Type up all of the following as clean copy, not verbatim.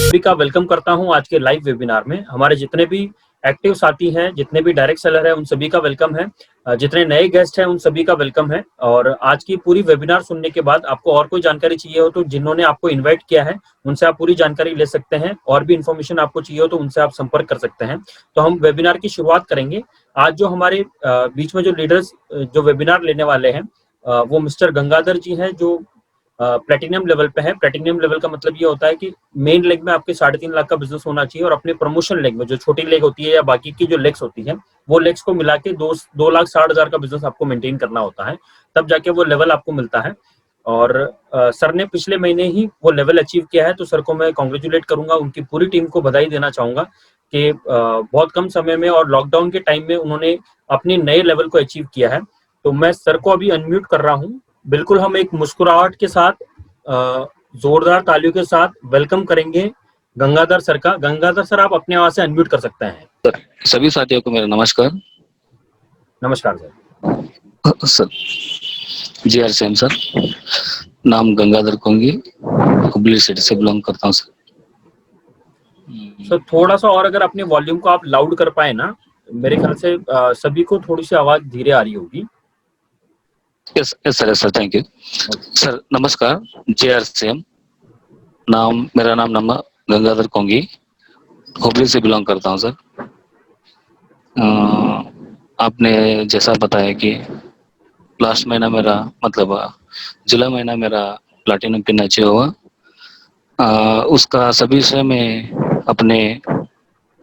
सभी का वेलकम करता हूं आज के लाइव वेबिनार में। हमारे जितने भी एक्टिव साथी हैं, जितने भी डायरेक्ट सेलर हैं, उन सभी का वेलकम है। जितने नए गेस्ट हैं, उन सभी का वेलकम है। और आज की पूरी वेबिनार सुनने के बाद आपको और कोई जानकारी चाहिए हो तो जिन्होंने आपको इन्वाइट किया है उनसे आप पूरी जानकारी ले सकते हैं। और भी इन्फॉर्मेशन आपको चाहिए हो तो उनसे आप संपर्क कर सकते हैं। तो हम वेबिनार की शुरुआत करेंगे। आज जो हमारे बीच में जो लीडर्स जो वेबिनार लेने वाले हैं वो मिस्टर गंगाधर जी हैं, जो प्लेटिनियम लेवल पे है। प्लेटिनियम लेवल का मतलब ये होता है कि मेन लेग में आपके 3.5 लाख का बिजनेस होना चाहिए और अपने प्रमोशन लेग में जो छोटी लेग होती है या बाकी की जो लेग्स होती है वो लेग्स को मिला के 2,60,000 का बिजनेस आपको मेंटेन करना होता है, तब जाके वो लेवल आपको मिलता है। और सर ने पिछले महीने ही वो लेवल अचीव किया है, तो सर को मैं कॉन्ग्रेचुलेट करूंगा, उनकी पूरी टीम को बधाई देना चाहूंगा कि बहुत कम समय में और लॉकडाउन के टाइम में उन्होंने अपने नए लेवल को अचीव किया है। तो मैं सर को अभी अनम्यूट कर रहा हूँ। बिल्कुल हम एक मुस्कुराहट के साथ जोरदार तालियों के साथ वेलकम करेंगे गंगाधर सर का। गंगाधर सर, आप अपने आवाज से अनम्यूट कर सकते हैं। सभी साथियों को मेरा नमस्कार। नमस्कार sir. Sir ji are same sir, नाम गंगाधर कोंगी, हुबली सिटी से बिलोंग करता हूँ सर। सर थोड़ा सा और अगर अपने वॉल्यूम को आप लाउड कर पाए ना, मेरे ख्याल से सभी को थोड़ी सी आवाज धीरे आ रही होगी। Yes sir, yes sir, thank you sir. नमस्कार, जे आर सेम, मेरा नाम गंगाधर कोंगी, हुबली से बिलोंग करता हूँ सर। आपने जैसा बताया कि लास्ट महीना मेरा मतलब जुलाई महीना मेरा प्लैटिनम पिन अचीव हुआ, उसका सभी से मैं अपने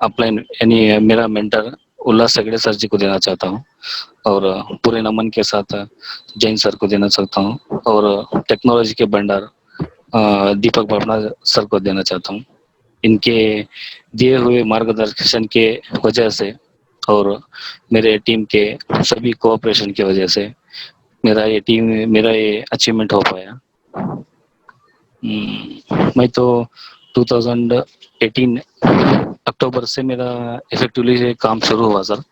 अपलाइन यानी मेरा मेंटर उल्लास सगड़े सर जी को देना चाहता हूँ और पूरे नमन के साथ जैन सर को देना चाहता हूँ और टेक्नोलॉजी के भंडार दीपक वर्मा सर को देना चाहता हूँ। इनके दिए हुए मार्गदर्शन के वजह से और मेरे टीम के सभी कोऑपरेशन की वजह से मेरा ये अचीवमेंट हो पाया। मैं तो 2018 अक्टूबर से मेरा इफेक्टिवली काम शुरू हुआ सर।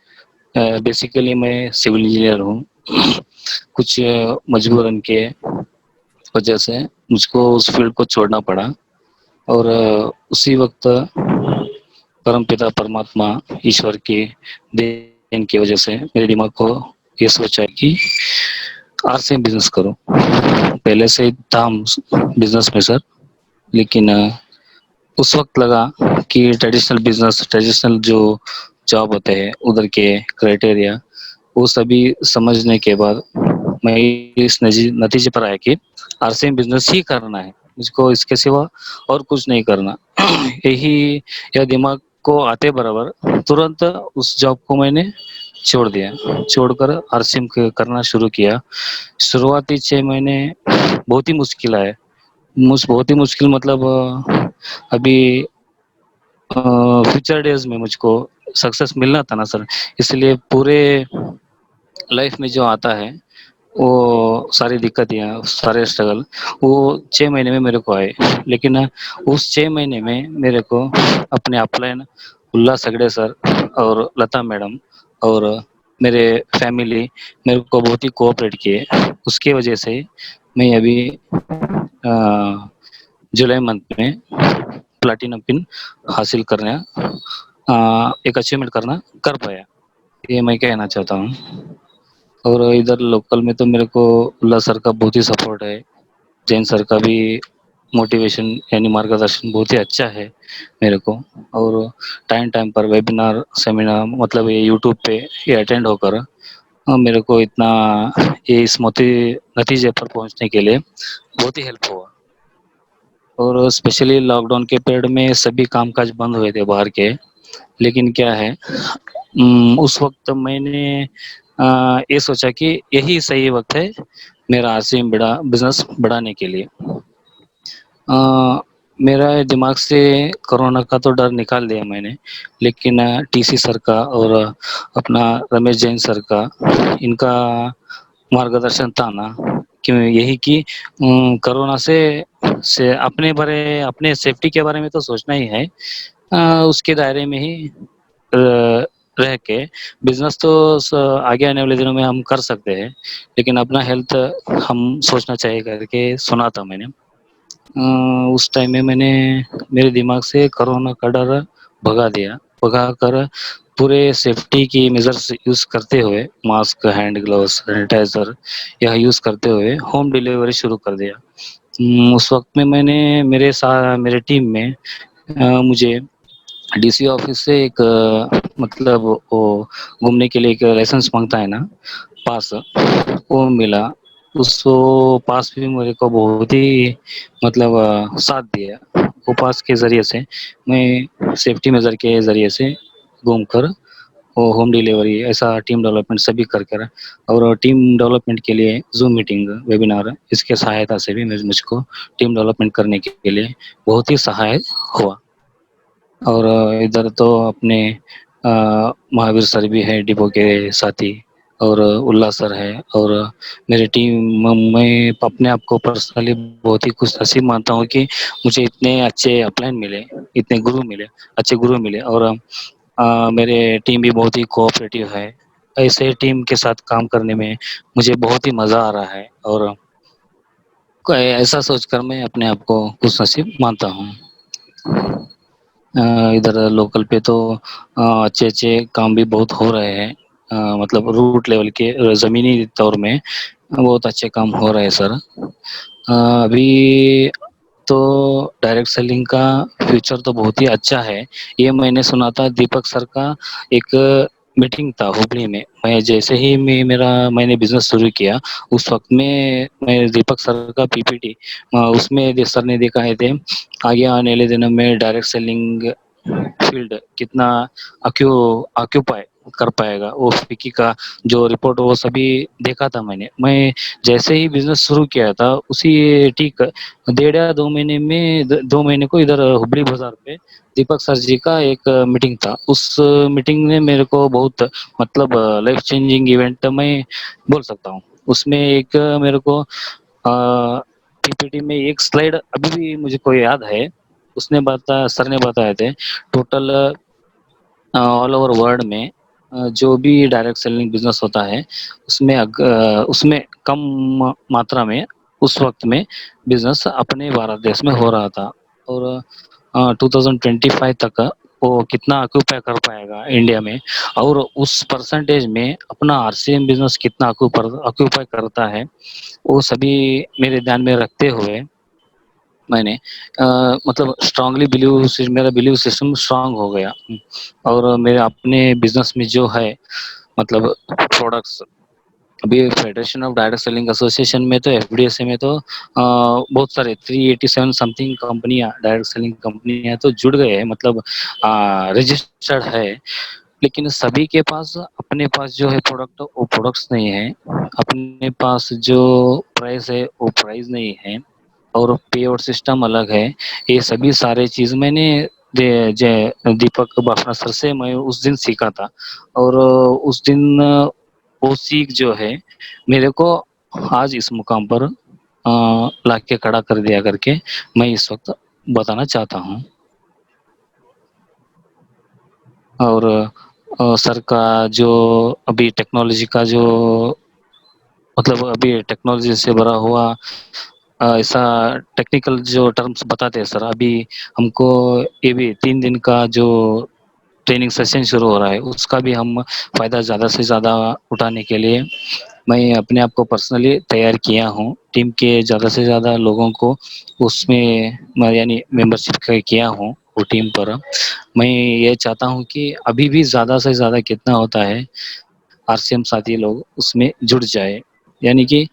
बेसिकली मैं सिविल इंजीनियर हूँ। कुछ मजबूरन के वजह से मुझको उस फील्ड को छोड़ना पड़ा और उसी वक्त परमपिता परमात्मा ईश्वर की देन की वजह से मेरे दिमाग को ये सोचा कि आरसीएम बिजनेस करो। पहले से था हम बिजनेस में सर, लेकिन उस वक्त लगा कि ट्रेडिशनल जो जॉब होते हैं उधर के क्राइटेरिया वो सभी समझने के बाद मैं इस नतीजे पर आया कि आरसीएम बिजनेस ही करना है मुझको, इसके सिवा और कुछ नहीं करना। यही यह दिमाग को आते बराबर तुरंत उस जॉब को मैंने छोड़ दिया, छोड़कर आरसीएम करना शुरू किया। शुरुआती 6 महीने बहुत ही मुश्किल आए, बहुत ही मुश्किल मतलब अभी फ्यूचर डेज में मुझको सक्सेस मिलना था ना सर, इसलिए पूरे लाइफ में जो आता है वो सारी दिक्कतें सारे स्ट्रगल वो 6 महीने में मेरे को आए। लेकिन उस 6 महीने में मेरे को अपने अपलाइन उल्लास सगड़े सर और लता मैडम और मेरे फैमिली मेरे को बहुत ही कोऑपरेट किए। उसके वजह से मैं अभी जुलाई मंथ में प्लैटिनम पिन हासिल करना एक अचीवमेंट करना कर पाया, ये मैं कहना चाहता हूँ। और इधर लोकल में तो मेरे को उल्लास सर का बहुत ही सपोर्ट है, जैन सर का भी मोटिवेशन यानी मार्गदर्शन बहुत ही अच्छा है मेरे को। और टाइम पर वेबिनार सेमिनार मतलब ये यूट्यूब पे ये अटेंड होकर मेरे को इतना ये इस नतीजे पर पहुंचने के लिए बहुत ही हेल्प हुआ। और स्पेशली लॉकडाउन के पीरियड में सभी कामकाज बंद हुए थे बाहर के, लेकिन क्या है उस वक्त मैंने ये सोचा कि यही सही वक्त है मेरा आरसीएम बिजनेस बढ़ाने के लिए। मेरा दिमाग से कोरोना का तो डर निकाल दिया मैंने, लेकिन टीसी सर का और अपना रमेश जैन सर का इनका मार्गदर्शन था ना, क्यों यही कि कोरोना से अपने सेफ्टी के बारे में तो सोचना ही है। उसके दायरे में ही रह के बिजनेस तो आगे आने वाले दिनों में हम कर सकते हैं, लेकिन अपना हेल्थ हम सोचना चाहिए करके सुना था मैंने। उस टाइम में मैंने मेरे दिमाग से कोरोना का डर भगा दिया, भगा कर पूरे सेफ्टी की मेजर्स यूज़ करते हुए मास्क, हैंड ग्लव्स, सैनिटाइज़र यह यूज़ करते हुए होम डिलीवरी शुरू कर दिया। उस वक़्त में मैंने मेरे टीम में मुझे डीसी ऑफिस से एक मतलब वो घूमने के लिए एक लाइसेंस माँगता है ना, पास, वो मिला। उस वो पास भी मेरे को बहुत ही मतलब साथ दिया। वो पास के ज़रिए से मैं सेफ्टी मेजर के ज़रिए से घूमकर वो होम डिलीवरी ऐसा टीम डेवलपमेंट सभी कर कर और टीम डेवलपमेंट के लिए ज़ूम मीटिंग, वेबिनार इसके सहायता से भी मुझको टीम डेवलपमेंट करने के लिए बहुत ही सहायक हुआ। और इधर तो अपने महावीर सर भी हैं डिपो के साथी और उल्लास सर है और मेरी टीम मैं अपने आप को पर्सनली बहुत ही खुशनसीब मानता हूँ कि मुझे इतने अच्छे अपलाइन मिले, इतने गुरु मिले, अच्छे गुरु मिले और मेरे टीम भी बहुत ही कोऑपरेटिव है। ऐसे टीम के साथ काम करने में मुझे बहुत ही मज़ा आ रहा है और ऐसा सोचकर मैं अपने आप को खुशनसीब मानता हूँ। इधर लोकल पे तो अच्छे-अच्छे काम भी बहुत हो रहे हैं। मतलब रूट लेवल के ज़मीनी तौर में बहुत अच्छे काम हो रहे हैं सर। अभी तो डायरेक्ट सेलिंग का फ्यूचर तो बहुत ही अच्छा है। ये मैंने सुना था दीपक सर का एक मीटिंग था हुबली में। मैं जैसे ही मैंने बिज़नेस शुरू किया, उस वक़्त में मैं दीपक सर का पीपीटी उसमें सर ने दिखाए थे, आगे आने वाले दिनों में डायरेक्ट सेलिंग फील्ड कितना ऑक्यूपाई कर पाएगा, वो फिक्की का जो रिपोर्ट वो सभी देखा था मैंने। मैं जैसे ही बिज़नेस शुरू किया था, उसी ठीक डेढ़ या 2 महीने में 2 महीने को इधर हुबली बाज़ार पे दीपक सर जी का एक मीटिंग था। उस मीटिंग ने मेरे को बहुत मतलब लाइफ चेंजिंग इवेंट मैं बोल सकता हूँ। उसमें एक मेरे को पीपीटी में एक स्लाइड अभी भी मुझको याद है। सर ने बताए थे टोटल ऑल ओवर वर्ल्ड में जो भी डायरेक्ट सेलिंग बिज़नेस होता है, उसमें कम मात्रा में उस वक़्त में बिज़नेस अपने भारत देश में हो रहा था और 2025 तक वो कितना ऑक्यूपाई कर पाएगा इंडिया में और उस परसेंटेज में अपना आरसीएम बिज़नेस कितना ऑक्यूपाई करता है, वो सभी मेरे ध्यान में रखते हुए मैंने मतलब स्ट्रांगली मेरा बिलीव सिस्टम स्ट्रांग हो गया और मेरे अपने बिज़नेस में जो है मतलब प्रोडक्ट्स अभी federation of direct selling association में तो एफडीएसए में तो बहुत सारे 387 समथिंग कंपनियां डायरेक्ट सेलिंग कंपनियां तो जुड़ गए हैं मतलब रजिस्टर्ड है लेकिन सभी के पास अपने पास जो है प्रोडक्ट वो प्रोडक्ट्स नहीं है अपने पास जो प्राइस है वो प्राइस नहीं है और पे आउट सिस्टम अलग है ये सभी सारे चीज़ मैंने दीपक बाफना सर से मैं उस दिन सीखा था और उस दिन वो सीख जो है मेरे को आज इस मुकाम पर लाके खड़ा कर दिया करके मैं इस वक्त बताना चाहता हूँ और सर का जो अभी टेक्नोलॉजी का जो मतलब अभी टेक्नोलॉजी से भरा हुआ ऐसा टेक्निकल जो टर्म्स बताते हैं सर अभी हमको ये भी 3 दिन का जो ट्रेनिंग सेशन शुरू हो रहा है उसका भी हम फ़ायदा ज़्यादा से ज़्यादा उठाने के लिए मैं अपने आप को पर्सनली तैयार किया हूँ टीम के ज़्यादा से ज़्यादा लोगों को उसमें यानी मेंबरशिप किया हूँ वो टीम पर मैं ये चाहता हूँ कि अभी भी ज़्यादा से ज़्यादा कितना होता है आरसीएम साथी लोग उसमें जुड़ जाए यानी कि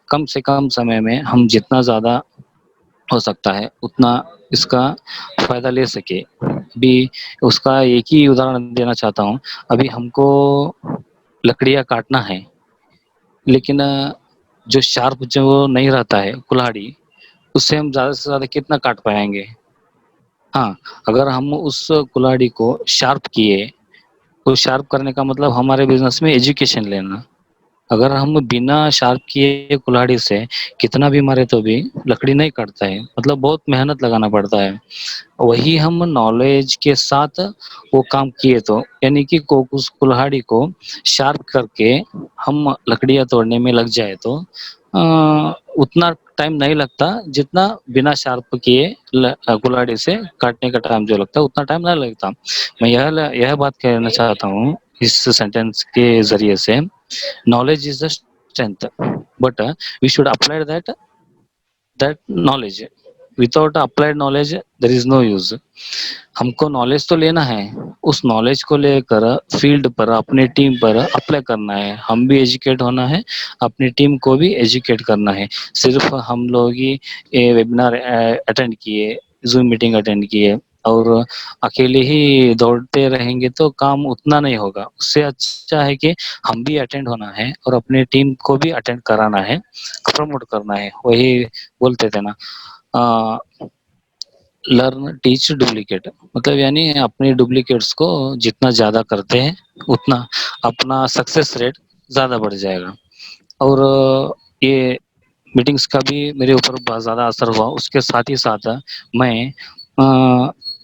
कम से कम समय में हम जितना ज़्यादा हो सकता है उतना इसका फ़ायदा ले सके अभी उसका एक ही उदाहरण देना चाहता हूँ अभी हमको लकड़ियाँ काटना है लेकिन जो शार्प जो नहीं रहता है कुल्हाड़ी उससे हम ज़्यादा से ज़्यादा कितना काट पाएंगे हाँ अगर हम उस कुल्हाड़ी को शार्प किए तो शार्प करने का मतलब हमारे बिजनेस में एजुकेशन लेना अगर हम बिना शार्प किए कुल्हाड़ी से कितना भी मारे तो भी लकड़ी नहीं कटता है मतलब बहुत मेहनत लगाना पड़ता है वही हम नॉलेज के साथ वो काम किए तो यानी कि उस कुल्हाड़ी को शार्प करके हम लकड़ियां तोड़ने में लग जाए तो उतना टाइम नहीं लगता जितना बिना शार्प किए कुल्हाड़ी से काटने का टाइम जो लगता है उतना टाइम नहीं लगता। मैं यह बात कहना चाहता हूँ इस सेंटेंस के जरिए से, knowledge is the strength but we should apply that knowledge, without applied knowledge there is no use. हमको नॉलेज तो लेना है, उस नॉलेज को लेकर फील्ड पर अपने टीम पर अप्लाई करना है। हम भी एजुकेट होना है, अपनी टीम को भी एजुकेट करना है। सिर्फ हम लोग ही वेबिनार अटेंड किए, जूम मीटिंग अटेंड किए और अकेले ही दौड़ते रहेंगे तो काम उतना नहीं होगा। उससे अच्छा है कि हम भी अटेंड होना है और अपनी टीम को भी अटेंड कराना है, प्रमोट करना है। वही बोलते थे ना, लर्न टीच डुप्लीकेट, मतलब यानी अपने डुप्लीकेट्स को जितना ज़्यादा करते हैं उतना अपना सक्सेस रेट ज़्यादा बढ़ जाएगा। और ये मीटिंग्स का भी मेरे ऊपर बहुत ज़्यादा असर हुआ। उसके साथ ही साथ मैं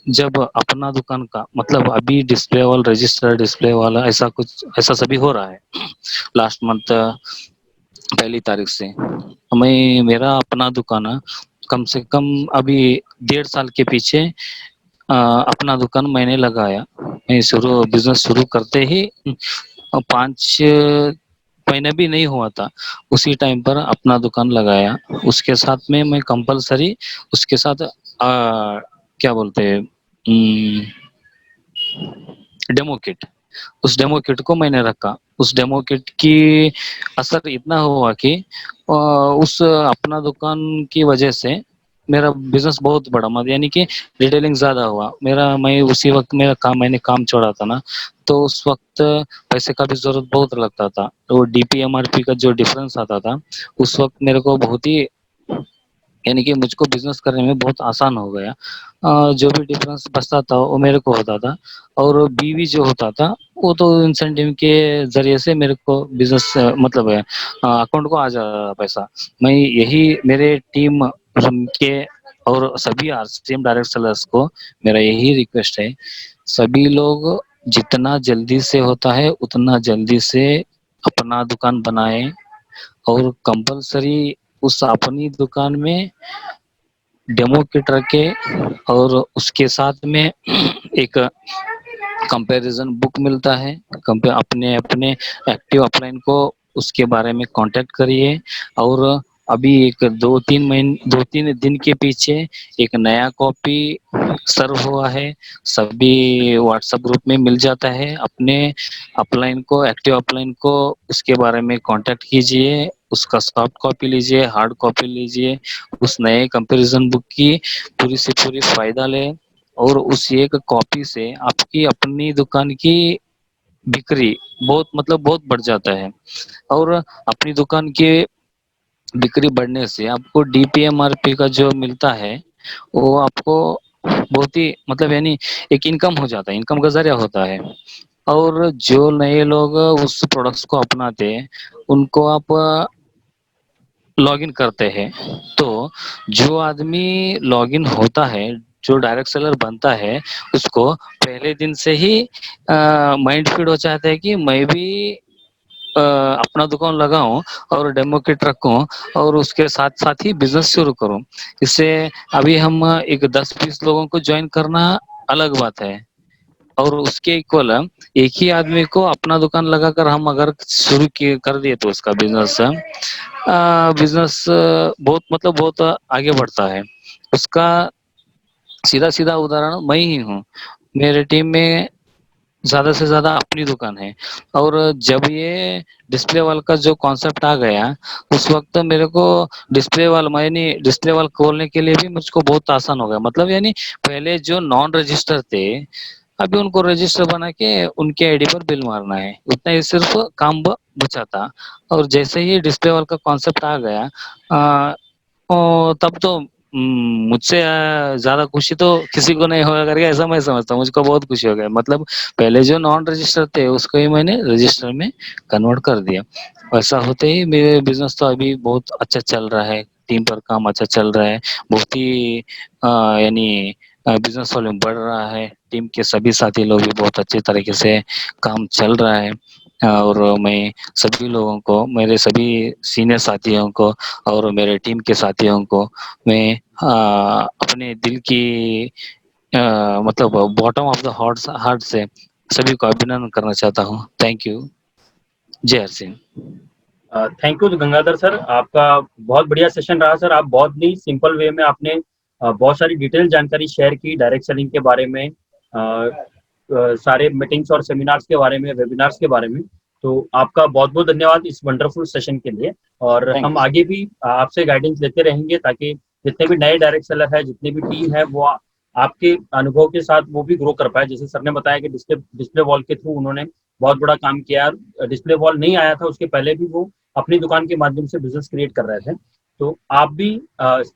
जब अपना दुकान का, मतलब अभी डिस्प्ले वाला, रजिस्टर डिस्प्ले वाला ऐसा कुछ ऐसा सभी हो रहा है लास्ट मंथ 1 तारीख से। मैं मेरा अपना दुकान कम से कम अभी 1.5 साल के पीछे अपना दुकान मैंने लगाया। मैं बिजनेस शुरू करते ही 5 महीने भी नहीं हुआ था, उसी टाइम पर अपना दुकान लगाया। उसके साथ में मैं कंपलसरी उसके साथ क्या बोलते हैं, डेमो किट, उस डेमो किट को मैंने रखा। उस डेमो किट की असर इतना हुआ कि उस अपना दुकान की वजह से मेरा बिजनेस बहुत बड़ा, मतलब यानी कि रिटेलिंग ज्यादा हुआ मेरा। मैं उसी वक्त मैंने काम छोड़ा था ना, तो उस वक्त पैसे का भी जरूरत बहुत लगता था। तो डीपीएमआरपी का जो डिफरेंस आता था उस वक्त मेरे को बहुत ही, यानी कि मुझको बिजनेस करने में बहुत आसान हो गया। जो भी डिफरेंस बचता था वो मेरे को होता था, और बीवी जो होता था वो तो इंसेंटिव के जरिए से मेरे को बिजनेस मतलब अकाउंट को आ जा रहा था पैसा। मैं यही मेरे टीम के और सभी आरसीएम डायरेक्ट सेलर्स को मेरा यही रिक्वेस्ट है, सभी लोग जितना जल्दी से होता है उतना जल्दी से अपना दुकान बनाए, और कंपलसरी उस अपनी दुकान में डेमो किट रखे, और उसके साथ में एक कंपैरिजन बुक मिलता है। अपने अपने एक्टिव अपलाइन को उसके बारे में कांटेक्ट करिए। और अभी एक 2-3 दिन के पीछे एक नया कॉपी सर्व हुआ है, सभी व्हाट्सएप ग्रुप में मिल जाता है। अपने अपलाइन को, एक्टिव अपलाइन को उसके बारे में कांटेक्ट कीजिए, उसका सॉफ्ट कॉपी लीजिए, हार्ड कॉपी लीजिए, उस नए कंपैरिजन बुक की पूरी से पूरी फायदा लें। और उस एक कॉपी से आपकी अपनी दुकान की बिक्री बहुत, मतलब बहुत बढ़ जाता है। और अपनी दुकान की बिक्री बढ़ने से आपको डीपीएमआरपी का जो मिलता है वो आपको बहुत ही, मतलब यानी एक इनकम हो जाता है, इनकम का जरिया होता है। और जो नए लोग उस प्रोडक्ट्स को अपनाते हैं उनको आप लॉगिन करते हैं, तो जो आदमी लॉगिन होता है, जो डायरेक्ट सेलर बनता है, उसको पहले दिन से ही माइंड फीड हो जाता है कि मैं भी अपना दुकान लगाऊं और डेमो किट रखूं और उसके साथ साथ ही बिजनेस शुरू करूं। इससे अभी हम एक 10-20 लोगों को ज्वाइन करना अलग बात है, और उसके इक्वल एक ही आदमी को अपना दुकान लगाकर हम अगर शुरू किए कर दिए तो उसका बिजनेस बिजनेस बहुत, मतलब बहुत आगे बढ़ता है। उसका सीधा सीधा उदाहरण मैं ही हूँ। मेरे टीम में ज्यादा से ज्यादा अपनी दुकान है, और जब ये डिस्प्ले वाल का जो कॉन्सेप्ट आ गया उस वक्त मेरे को डिस्प्ले वाल, यानी डिस्प्ले वाल खोलने के लिए भी मुझको बहुत आसान हो गया। मतलब यानी पहले जो नॉन रजिस्टर थे, अभी उनको रजिस्टर बना के उनके आईडी पर बिल मारना है, उतना ही सिर्फ काम बचा था। और जैसे ही डिस्प्ले वाल का कॉन्सेप्ट आ गया तब तो मुझसे ज्यादा खुशी तो किसी को नहीं होगा करके ऐसा मैं समझता हूँ। मुझको बहुत खुशी हो गया, मतलब पहले जो नॉन रजिस्टर थे उसको ही मैंने रजिस्टर में कन्वर्ट कर दिया। ऐसा होते ही मेरे बिजनेस तो अभी बहुत अच्छा चल रहा है, टीम पर काम अच्छा चल रहा है, बहुत ही यानी बिजनेस वॉल्यूम बढ़ रहा है, टीम के सभी साथी लोग भी बहुत अच्छे तरीके से काम चल रहा है। और मैं सभी लोगों को, मेरे सभी सीनियर साथियों को और मेरे टीम के साथियों को मैं अपने दिल की मतलब बॉटम ऑफ द हार्ट से सभी को अभिनंदन करना चाहता हूँ। Thank you. Jai Har Singh. Thank you Gangadhar sir, आपका बहुत बढ़िया सेशन रहा सर। आप बहुत ही सिंपल वे में आपने बहुत सारी डिटेल जानकारी शेयर की डायरेक्ट सेलिंग के बारे में, सारे मीटिंग्स और सेमिनार्स के बारे में, वेबिनार्स के बारे में। तो आपका बहुत बहुत धन्यवाद इस वंडरफुल सेशन के लिए। और हम थैंक्स। आगे भी आपसे गाइडेंस लेते रहेंगे, ताकि जितने भी नए डायरेक्ट सेलर है, जितनी भी टीम है, वो आपके अनुभव के साथ वो भी ग्रो कर पाए। जैसे सर ने बताया कि डिस्प्ले वॉल के थ्रू उन्होंने बहुत बड़ा काम किया। डिस्प्ले वॉल नहीं आया था उसके पहले भी वो अपनी दुकान के माध्यम से बिजनेस क्रिएट कर रहे थे। तो आप भी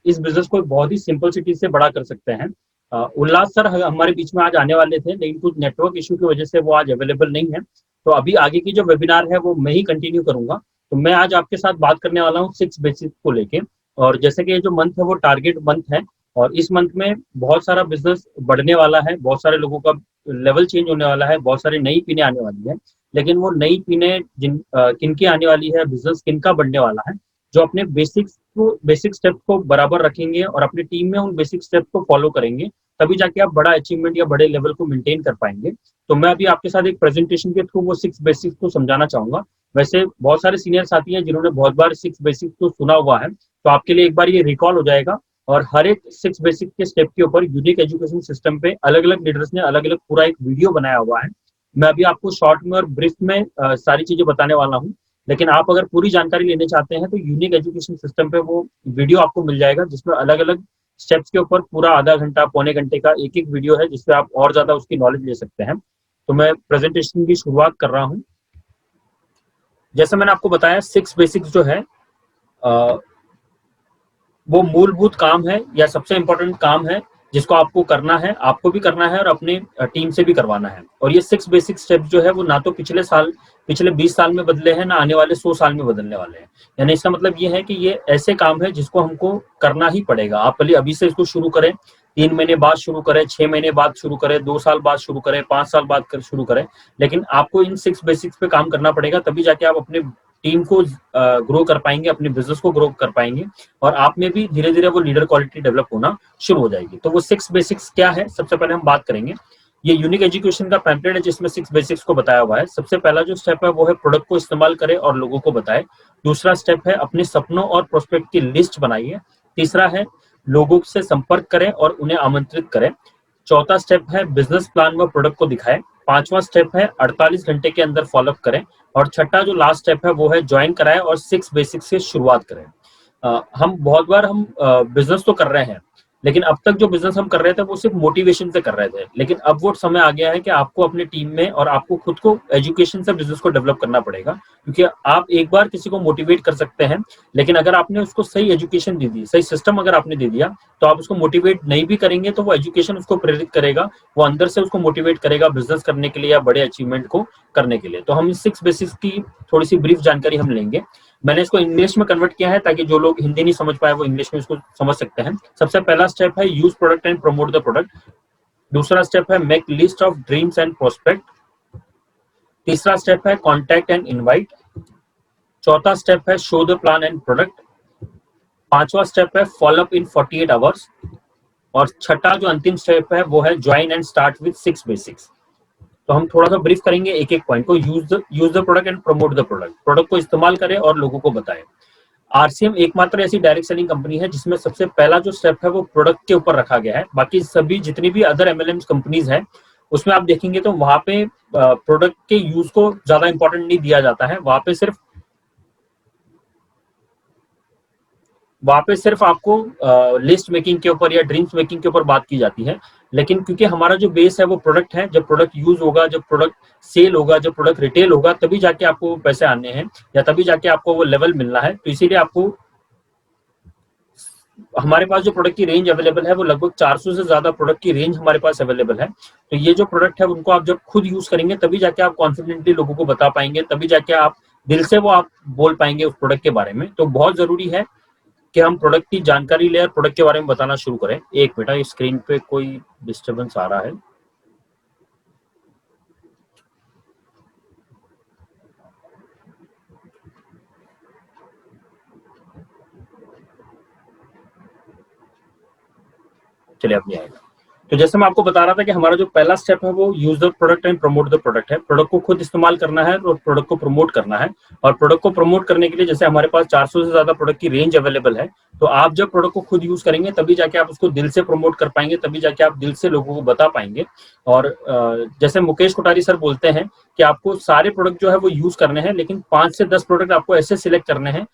इस बिजनेस को बहुत ही सिंपल सिटी से बड़ा कर सकते हैं। उल्लास सर हमारे बीच में आज आने वाले थे, लेकिन कुछ नेटवर्क इशू की वजह से वो आज अवेलेबल नहीं है। तो अभी आगे की जो वेबिनार है वो मैं ही कंटिन्यू करूंगा। तो मैं आज आपके साथ बात करने वाला हूँ 6 बेसिक्स को लेके। और जैसे कि ये जो मंथ है वो टारगेट मंथ है, और इस मंथ में बहुत सारा बिजनेस बढ़ने वाला है, बहुत सारे लोगों का लेवल चेंज होने वाला है, बहुत सारी नई पिने आने वाली है। लेकिन वो नई पिने किनकी आने वाली है, बिजनेस किनका बढ़ने वाला है, जो अपने बेसिक स्टेप को बराबर रखेंगे और अपनी टीम में उन बेसिक स्टेप को फॉलो करेंगे, तभी जाके आप बड़ा अचीवमेंट या बड़े लेवल को मेंटेन कर पाएंगे। तो मैं अभी आपके साथ एक प्रेजेंटेशन के थ्रू वो 6 बेसिक्स को समझाना चाहूंगा। वैसे बहुत सारे सीनियर साथी हैं जिन्होंने बहुत बार 6 बेसिक्स को सुना हुआ है, तो आपके लिए एक बार ये रिकॉल हो जाएगा। और हर एक 6 बेसिक के स्टेप के ऊपर यूनिक एजुकेशन सिस्टम पे अलग अलग लीडर्स ने अलग अलग पूरा एक वीडियो बनाया हुआ है। मैं अभी आपको शॉर्ट में और ब्रीफ में सारी चीजें बताने वाला हूँ। लेकिन आप अगर पूरी जानकारी लेना चाहते हैं तो यूनिक एजुकेशन सिस्टम पे वो वीडियो आपको मिल जाएगा, जिसमें अलग अलग स्टेप्स के ऊपर पूरा आधा घंटा पौने घंटे का एक एक वीडियो है, जिससे आप और ज्यादा उसकी नॉलेज ले सकते हैं। तो मैं प्रेजेंटेशन की शुरुआत कर रहा हूँ। जैसे मैंने आपको बताया 6 बेसिक्स जो है वो मूलभूत काम है या सबसे इंपॉर्टेंट काम है, जिसको आपको करना है, आपको भी करना है और अपने टीम से भी करवाना है। और ये 6 बेसिक स्टेप्स जो है वो ना तो पिछले 20 साल में बदले हैं, ना आने वाले 100 साल में बदलने वाले हैं। यानी इसका मतलब ये है कि ये ऐसे काम है जिसको हमको करना ही पड़ेगा। आप भले अभी से इसको शुरू करें, 3 महीने बाद शुरू करें, 6 महीने बाद शुरू करें, 2 साल बाद शुरू करें, 5 साल बाद शुरू करें, लेकिन आपको इन 6 बेसिक्स पे काम करना पड़ेगा, तभी जाके आप अपने टीम को ग्रो कर पाएंगे, अपने बिजनेस को ग्रो कर पाएंगे, और आप में भी धीरे धीरे वो लीडर क्वालिटी डेवलप होना शुरू हो जाएगी। तो वो 6 बेसिक्स क्या है, सबसे पहले हम बात करेंगे। ये यूनिक एजुकेशन का पैम्पलेट है जिसमें 6 बेसिक्स को बताया हुआ है। सबसे पहला जो स्टेप है वो है प्रोडक्ट को इस्तेमाल करें और लोगों को बताएं। दूसरा स्टेप है अपने सपनों और प्रोस्पेक्ट की लिस्ट बनाइए। तीसरा है लोगों से संपर्क करें और उन्हें आमंत्रित करें। चौथा स्टेप है बिजनेस प्लान व प्रोडक्ट को दिखाएं। पांचवा स्टेप है 48 घंटे के अंदर फॉलोअप करें। और छठा जो लास्ट स्टेप है वो है ज्वाइन कराएं और 6 बेसिक्स से शुरुआत करें। हम बहुत बार हम बिजनेस तो कर रहे हैं, लेकिन अब तक जो बिजनेस हम कर रहे थे वो सिर्फ मोटिवेशन से कर रहे थे। लेकिन अब वो समय आ गया है कि आपको अपनी टीम में और आपको खुद को एजुकेशन से बिजनेस को डेवलप करना पड़ेगा। क्योंकि आप एक बार किसी को मोटिवेट कर सकते हैं, लेकिन अगर आपने उसको सही एजुकेशन दे दी, सही सिस्टम अगर आपने दे दिया, तो आप उसको मोटिवेट नहीं भी करेंगे तो वो एजुकेशन उसको प्रेरित करेगा, वो अंदर से उसको मोटिवेट करेगा बिजनेस करने के लिए या बड़े अचीवमेंट को करने के लिए। तो हम इस 6 बेसिस की थोड़ी सी ब्रीफ जानकारी हम लेंगे। मैंने इसको इंग्लिश में कन्वर्ट किया है ताकि जो लोग हिंदी नहीं समझ पाए वो इंग्लिश में इसको समझ सकते हैं। सबसे पहला स्टेप है use product and promote the product. दूसरा स्टेप है make list of dreams and prospect. तीसरा स्टेप है कॉन्टैक्ट एंड इनवाइट। चौथा स्टेप है show the plan and product. पांचवा स्टेप है फॉलो अप इन 48 आवर्स। और छठा जो अंतिम स्टेप है वो है join and start with 6 basics. तो हम थोड़ा सा ब्रीफ करेंगे एक एक पॉइंट को। Use the product and promote the product. Product को इस्तेमाल करें और लोगों को बताएं। आरसीएम एकमात्र ऐसी डायरेक्ट सेलिंग कंपनी है जिसमें सबसे पहला जो स्टेप है वो प्रोडक्ट के ऊपर रखा गया है। बाकी सभी जितनी भी अदर एमएलएम कंपनीज हैं उसमें आप देखेंगे तो वहां पे प्रोडक्ट के यूज को ज्यादा इंपॉर्टेंट नहीं दिया जाता है। वहां पे सिर्फ आपको लिस्ट मेकिंग के ऊपर या ड्रीम्स मेकिंग के ऊपर बात की जाती है। लेकिन क्योंकि हमारा जो बेस है वो प्रोडक्ट है, जब प्रोडक्ट यूज होगा, जब प्रोडक्ट सेल होगा, जब प्रोडक्ट रिटेल होगा, तभी जाके आपको पैसे आने हैं या तभी जाके आपको वो लेवल मिलना है। तो इसीलिए आपको हमारे पास जो प्रोडक्ट की रेंज अवेलेबल है वो लगभग 400 से ज्यादा प्रोडक्ट की रेंज हमारे पास अवेलेबल है। तो ये जो प्रोडक्ट है उनको आप जब खुद यूज करेंगे तभी जाके आप कॉन्फिडेंटली लोगों को बता पाएंगे, तभी जाके आप दिल से वो आप बोल पाएंगे उस प्रोडक्ट के बारे में। तो बहुत जरूरी है कि हम प्रोडक्ट की जानकारी लें और प्रोडक्ट के बारे में बताना शुरू करें। एक मिनट, इस स्क्रीन पे कोई डिस्टर्बेंस आ रहा है। चलिए अब नहीं आएगा। तो जैसे मैं आपको बता रहा था कि हमारा जो पहला स्टेप है वो use the product and promote the product है। प्रोडक्ट को खुद इस्तेमाल करना है और प्रोडक्ट को प्रमोट करना है। और प्रोडक्ट को प्रमोट करने के लिए जैसे हमारे पास 400 से ज्यादा प्रोडक्ट की रेंज अवेलेबल है, तो आप जब प्रोडक्ट को खुद यूज करेंगे तभी जाके आप उसको दिल से प्रमोट कर पाएंगे, तभी जाके आप दिल से लोगों को बता पाएंगे। और जैसे मुकेश कोठारी सर बोलते हैं कि आपको सारे प्रोडक्ट जो है वो यूज करने हैं, लेकिन 5 से 10 प्रोडक्ट आपको ऐसे सिलेक्ट करने हैं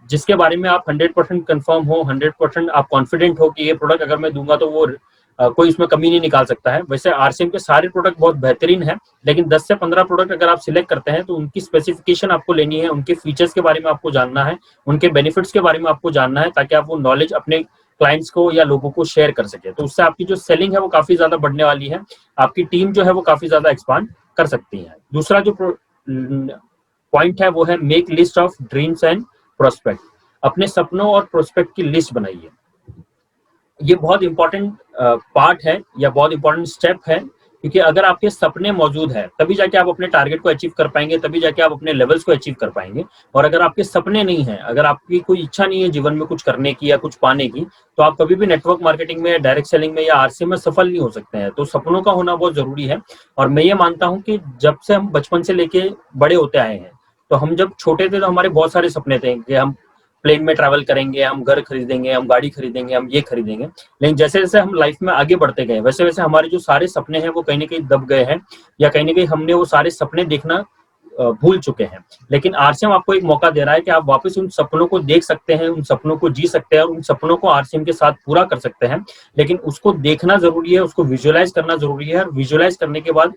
जिसके बारे में आप 100% कंफर्म हो, 100% आप कॉन्फिडेंट हो कि ये प्रोडक्ट अगर मैं दूंगा तो वो कोई इसमें कमी नहीं निकाल सकता है। वैसे आरसीएम के सारे प्रोडक्ट बहुत बेहतरीन है, लेकिन 10 से 15 प्रोडक्ट अगर आप सिलेक्ट करते हैं तो उनकी स्पेसिफिकेशन आपको लेनी है, उनके फीचर्स के बारे में आपको जानना है, उनके बेनिफिट्स के बारे में आपको जानना है, ताकि आप वो नॉलेज अपने क्लाइंट्स को या लोगों को शेयर कर सके। तो उससे आपकी जो सेलिंग है वो काफी ज्यादा बढ़ने वाली है, आपकी टीम जो है वो काफी ज्यादा एक्सपांड कर सकती है। दूसरा जो पॉइंट है वो है make list of dreams and prospect. अपने सपनों और प्रोस्पेक्ट की लिस्ट बनाइए। ये बहुत इंपॉर्टेंट पार्ट है या बहुत इंपॉर्टेंट स्टेप है, क्योंकि अगर आपके सपने मौजूद है तभी जाके आप अपने टारगेट को अचीव कर पाएंगे, तभी जाके आप अपने लेवल्स को अचीव कर पाएंगे। और अगर आपके सपने नहीं है, अगर आपकी कोई इच्छा नहीं है जीवन में कुछ करने की या कुछ पाने की, तो आप कभी भी नेटवर्क मार्केटिंग में, डायरेक्ट सेलिंग में या आरसी में सफल नहीं हो सकते हैं। तो सपनों का होना बहुत जरूरी है। और मैं ये मानता हूँ कि जब से हम बचपन से लेके बड़े होते आए हैं, तो हम जब छोटे थे तो हमारे बहुत सारे सपने थे कि हम प्लेन में ट्रैवल करेंगे, हम घर खरीदेंगे, हम गाड़ी खरीदेंगे, हम ये खरीदेंगे। लेकिन जैसे जैसे हम लाइफ में आगे बढ़ते गए, वैसे वैसे हमारे जो सारे सपने हैं वो कहीं ना कहीं दब गए हैं, या कहीं ना कहीं हमने वो सारे सपने देखना भूल चुके हैं। लेकिन आरसीएम आपको एक मौका दे रहा है कि आप वापस उन सपनों को देख सकते हैं, उन सपनों को जी सकते हैं और उन सपनों को आरसीएम के साथ पूरा कर सकते हैं। लेकिन उसको देखना जरूरी है, उसको विजुअलाइज करना जरूरी है, और विजुअलाइज करने के बाद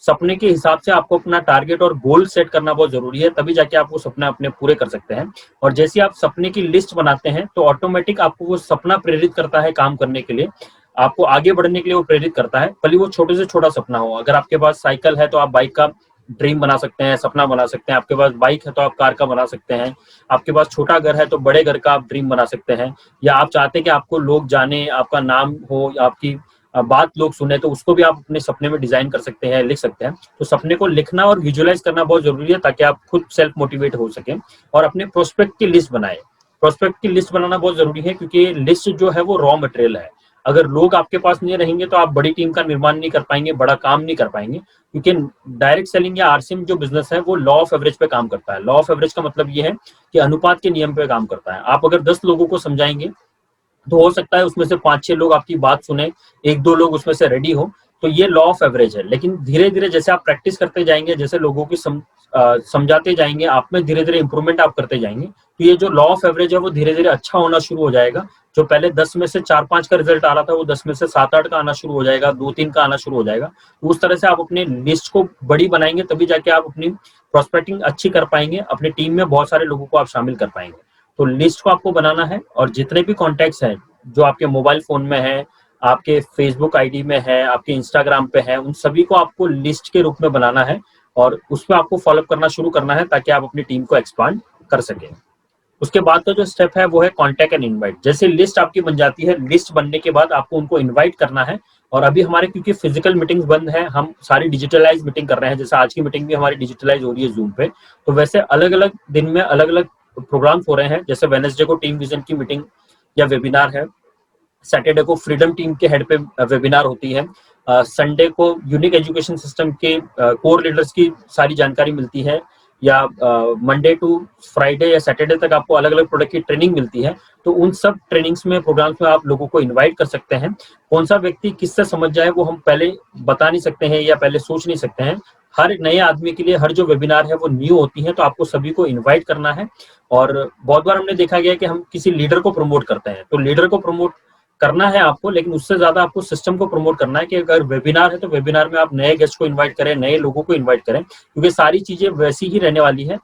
सपने के हिसाब से आपको अपना टारगेट और गोल सेट करना बहुत जरूरी है, तभी जाके आप वो सपने अपने पूरे कर सकते हैं। और जैसे आप सपने की लिस्ट बनाते हैं तो ऑटोमेटिक आपको वो सपना प्रेरित करता है काम करने के लिए, आपको आगे बढ़ने के लिए वो प्रेरित करता है। भले वो छोटे से छोटा सपना हो। अगर आपके पास साइकिल है तो आप बाइक का ड्रीम बना सकते हैं, सपना बना सकते हैं। आपके पास बाइक है तो आप कार का बना सकते हैं। आपके पास छोटा घर है तो बड़े घर का आप ड्रीम बना सकते हैं। या आप चाहते हैं कि आपको लोग जाने, आपका नाम हो, आपकी बात लोग सुने, तो उसको भी आप अपने सपने में डिजाइन कर सकते हैं, लिख सकते हैं। तो सपने को लिखना और विजुअलाइज करना बहुत जरूरी है, ताकि आप खुद सेल्फ मोटिवेट हो सके। और अपने प्रोस्पेक्ट की लिस्ट बनाए। प्रोस्पेक्ट की लिस्ट बनाना बहुत जरूरी है, क्योंकि लिस्ट जो है वो रॉ मटेरियल है। अगर लोग आपके पास नहीं रहेंगे तो आप बड़ी टीम का निर्माण नहीं कर पाएंगे, बड़ा काम नहीं कर पाएंगे। क्योंकि डायरेक्ट सेलिंग या आरसीएम जो बिजनेस है वो लॉ ऑफ एवरेज पे काम करता है। लॉ ऑफ एवरेज का मतलब ये है कि अनुपात के नियम पे काम करता है। आप अगर 10 लोगों को समझाएंगे तो हो सकता है उसमें से 5-6 लोग आपकी बात सुने, 1-2 लोग उसमें से रेडी हो। तो ये लॉ ऑफ एवरेज है। लेकिन धीरे धीरे जैसे आप प्रैक्टिस करते जाएंगे, जैसे लोगों की समझाते जाएंगे, आप में धीरे धीरे इंप्रूवमेंट आप करते जाएंगे, तो ये जो लॉ ऑफ एवरेज है वो धीरे धीरे अच्छा होना शुरू हो जाएगा। जो पहले 10 में से 4-5 का रिजल्ट आ रहा था वो 10 में से 7-8 का आना शुरू हो जाएगा, 2-3 का आना शुरू हो जाएगा। तो उस तरह से आप अपनी लिस्ट को बड़ी बनाएंगे, तभी जाके आप अपनी प्रोस्पेक्टिंग अच्छी कर पाएंगे, अपनी टीम में बहुत सारे लोगों को आप शामिल कर पाएंगे। तो लिस्ट को आपको बनाना है, और जितने भी कॉन्टैक्ट्स हैं जो आपके मोबाइल फोन में है, आपके फेसबुक आईडी में है, आपके इंस्टाग्राम पे है, उन सभी को आपको लिस्ट के रूप में बनाना है और उसमें आपको फॉलोअप करना शुरू करना है, ताकि आप अपनी टीम को एक्सपांड कर सके। उसके बाद का जो स्टेप है वो है कॉन्टैक्ट एंड इनवाइट। जैसे लिस्ट आपकी बन जाती है, लिस्ट बनने के बाद आपको उनको इनवाइट करना है। और अभी हमारे क्योंकि फिजिकल मीटिंग्स बंद है, हम सारी डिजिटलाइज मीटिंग कर रहे हैं। जैसे आज की मीटिंग भी हमारी डिजिटलाइज हो रही है जूम पे। तो वैसे अलग अलग दिन में अलग अलग प्रोग्राम्स हो रहे हैं। जैसे वेडनेसडे को टीम विजन की मीटिंग या वेबिनार है, सैटरडे को फ्रीडम टीम के हेड पे वेबिनार होती है, संडे को यूनिक एजुकेशन सिस्टम के कोर लीडर्स की सारी जानकारी मिलती है, या मंडे टू फ्राइडे या सैटरडे तक आपको अलग अलग प्रोडक्ट की ट्रेनिंग मिलती है। तो उन सब ट्रेनिंग्स में, प्रोग्राम्स में आप लोगों को इनवाइट कर सकते हैं। कौन सा व्यक्ति किससे समझ जाए वो हम पहले बता नहीं सकते हैं या पहले सोच नहीं सकते हैं। हर नए आदमी के लिए हर जो वेबिनार है वो न्यू होती है, तो आपको सभी को इन्वाइट करना है। और बहुत बार हमने देखा गया कि हम किसी लीडर को प्रमोट करते हैं, तो लीडर को प्रमोट करना है आपको, लेकिन उससे ज्यादा आपको सिस्टम को प्रमोट करना है कि अगर वेबिनार है तो वेबिनार में आप नए गेस्ट को इनवाइट करें, नए लोगों को इनवाइट करें, क्योंकि सारी चीजें वैसी ही रहने वाली है।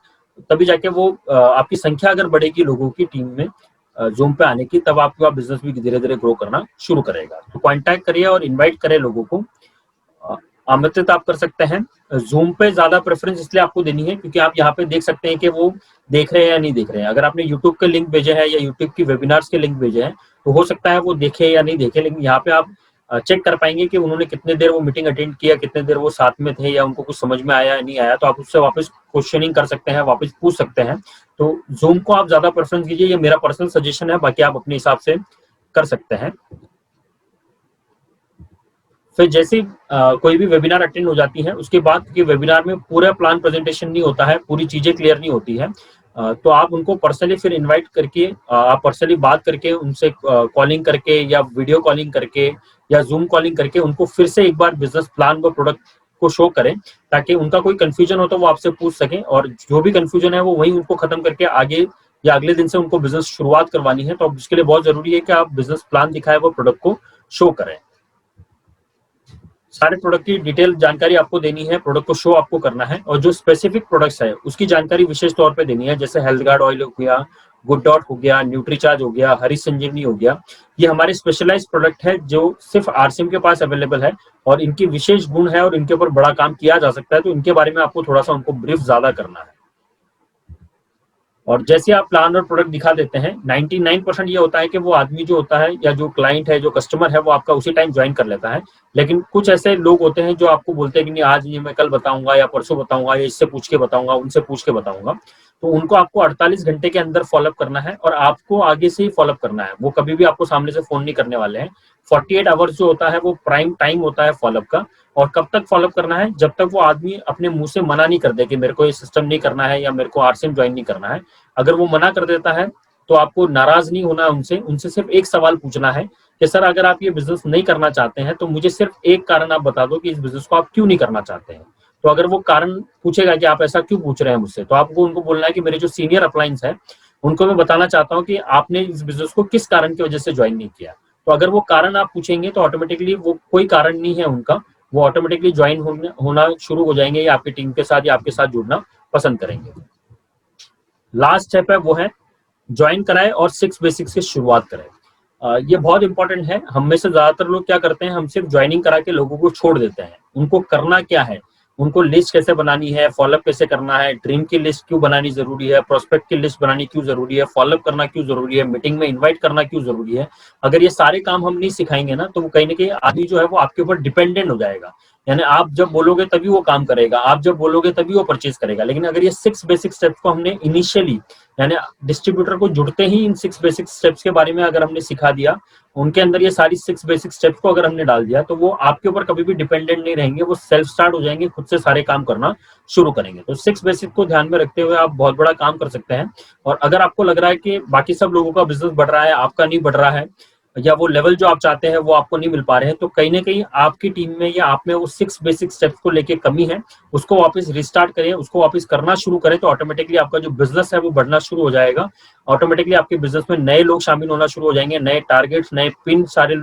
तभी जाके वो आपकी संख्या अगर बढ़ेगी लोगों की टीम में जूम पे आने की, तब आपका बिजनेस भी धीरे धीरे ग्रो करना शुरू करेगा। तो कॉन्टैक्ट करिए और इन्वाइट करें लोगों को, आमंत्रित आप कर सकते हैं। जूम पे ज्यादा प्रेफरेंस इसलिए आपको देनी है क्योंकि आप यहाँ पे देख सकते हैं कि वो देख रहे हैं या नहीं देख रहे हैं। अगर आपने यूट्यूब के लिंक भेजे हैं या यूट्यूब की वेबिनार्स के लिंक भेजे हैं तो हो सकता है वो देखे या नहीं देखे, लेकिन यहाँ पे आप चेक कर पाएंगे कि उन्होंने कितने देर वो मीटिंग अटेंड किया, कितने देर वो साथ में थे, या उनको कुछ समझ में आया या नहीं आया। तो आप उससे वापस क्वेश्चनिंग कर सकते हैं, वापस पूछ सकते हैं। तो जूम को आप ज्यादा प्रेफरेंस दीजिए, ये मेरा पर्सनल सजेशन है, बाकी आप अपने हिसाब से कर सकते हैं। फिर जैसे कोई भी वेबिनार अटेंड हो जाती है, उसके बाद के वेबिनार में पूरा प्लान प्रेजेंटेशन नहीं होता है, पूरी चीजें क्लियर नहीं होती है, तो आप उनको पर्सनली फिर इनवाइट करके, आप पर्सनली बात करके उनसे, कॉलिंग करके या वीडियो कॉलिंग करके या जूम कॉलिंग करके उनको फिर से एक बार बिजनेस प्लान व प्रोडक्ट को शो करें, ताकि उनका कोई कंफ्यूजन हो तो वो आपसे पूछ सकें, और जो भी कंफ्यूजन है वो वहीं उनको खत्म करके आगे या अगले दिन से उनको बिजनेस शुरुआत करवानी है। तो उसके लिए बहुत जरूरी है कि आप बिजनेस प्लान दिखाए वो प्रोडक्ट को शो करें। सारे प्रोडक्ट की डिटेल जानकारी आपको देनी है, प्रोडक्ट को शो आपको करना है, और जो स्पेसिफिक प्रोडक्ट्स है उसकी जानकारी विशेष तौर पे देनी है, जैसे हेल्थ गार्ड ऑयल हो गया, गुड डॉट हो गया, न्यूट्रीचार्ज हो गया, हरी संजीवनी हो गया। ये हमारे स्पेशलाइज्ड प्रोडक्ट है जो सिर्फ आरसीएम के पास अवेलेबल है, और इनकी विशेष गुण है और इनके ऊपर बड़ा काम किया जा सकता है, तो इनके बारे में आपको थोड़ा सा उनको ब्रीफ ज्यादा करना है। और जैसे आप प्लान और प्रोडक्ट दिखा देते हैं, 99% ये होता है कि वो आदमी जो होता है या जो क्लाइंट है, जो कस्टमर है, वो आपका उसी टाइम ज्वाइन कर लेता है। लेकिन कुछ ऐसे लोग होते हैं जो आपको बोलते हैं कि नहीं आज नहीं, मैं कल बताऊंगा या परसों बताऊंगा या इससे पूछ के बताऊंगा, उनसे पूछ के बताऊंगा। तो उनको आपको 48 घंटे के अंदर फॉलोअप करना है, और आपको आगे से ही फॉलोअप करना है, वो कभी भी आपको सामने से फोन नहीं करने वाले हैं। 48 आवर्स जो होता है वो प्राइम टाइम होता है फॉलोअप का। और कब तक फॉलोअप करना है? जब तक वो आदमी अपने मुंह से मना नहीं कर दे कि मेरे को ये सिस्टम नहीं करना है या मेरे को आरसीएम ज्वाइन नहीं करना है। अगर वो मना कर देता है तो आपको नाराज नहीं होना उनसे, उनसे सिर्फ एक सवाल पूछना है कि सर अगर आप ये बिजनेस नहीं करना चाहते हैं तो मुझे सिर्फ एक कारण आप बता दो कि इस बिजनेस को आप क्यों नहीं करना चाहते हैं। तो अगर वो कारण पूछेगा कि आप ऐसा क्यों पूछ रहे हैं मुझसे, तो आपको उनको बोलना है कि मेरे जो सीनियर अपलायंस है उनको मैं बताना चाहता हूँ कि आपने इस बिजनेस को किस कारण की वजह से ज्वाइन नहीं किया। तो अगर वो कारण आप पूछेंगे तो ऑटोमेटिकली वो कोई कारण नहीं है उनका, वो ऑटोमेटिकली ज्वाइन होना शुरू हो जाएंगे या आपकी टीम के साथ या आपके साथ जुड़ना पसंद करेंगे। लास्ट स्टेप है वो है ज्वाइन कराएं और 6 बेसिक्स की शुरुआत करें। ये बहुत इंपॉर्टेंट है। हम में से ज्यादातर लोग क्या करते हैं, हम सिर्फ ज्वाइनिंग करा के लोगों को छोड़ देते हैं। उनको करना क्या है, उनको लिस्ट कैसे बनानी है, फॉलोअप कैसे करना है, ड्रीम की लिस्ट क्यों बनानी जरूरी है, प्रोस्पेक्ट की लिस्ट बनानी क्यों जरूरी है, फॉलोअप करना क्यों जरूरी है, मीटिंग में इन्वाइट करना क्यों जरूरी है। अगर ये सारे काम हम नहीं सिखाएंगे ना, तो वो कहीं ना कहीं आदमी जो है वो आपके ऊपर डिपेंडेंट हो जाएगा। यानी आप जब बोलोगे तभी वो काम करेगा, आप जब बोलोगे तभी वो परचेज करेगा। लेकिन अगर ये 6 बेसिक स्टेप्स को हमने इनिशियली, यानी डिस्ट्रीब्यूटर को जुड़ते ही इन 6 बेसिक स्टेप्स के बारे में अगर हमने सिखा दिया, उनके अंदर ये सारी 6 बेसिक स्टेप्स को अगर हमने डाल दिया, तो वो आपके ऊपर कभी भी डिपेंडेंट नहीं रहेंगे, वो सेल्फ स्टार्ट हो जाएंगे, खुद से सारे काम करना शुरू करेंगे। तो 6 बेसिक को ध्यान में रखते हुए आप बहुत बड़ा काम कर सकते हैं। और अगर आपको लग रहा है कि बाकी सब लोगों का बिजनेस बढ़ रहा है, आपका नहीं बढ़ रहा है, या वो लेवल जो आप चाहते हैं वो आपको नहीं मिल पा रहे हैं, तो कहीं ना कहीं आपकी टीम में या आप में वो 6 बेसिक स्टेप्स को लेके कमी है, उसको वापस रिस्टार्ट करें, उसको वापस करना शुरू करें, तो ऑटोमेटिकली आपका जो बिजनेस है वो बढ़ना शुरू हो जाएगा। ऑटोमेटिकली आपके बिजनेस में नए लोग शामिल होना शुरू हो जाएंगे, नए टारगेट्स, नए पिन सारे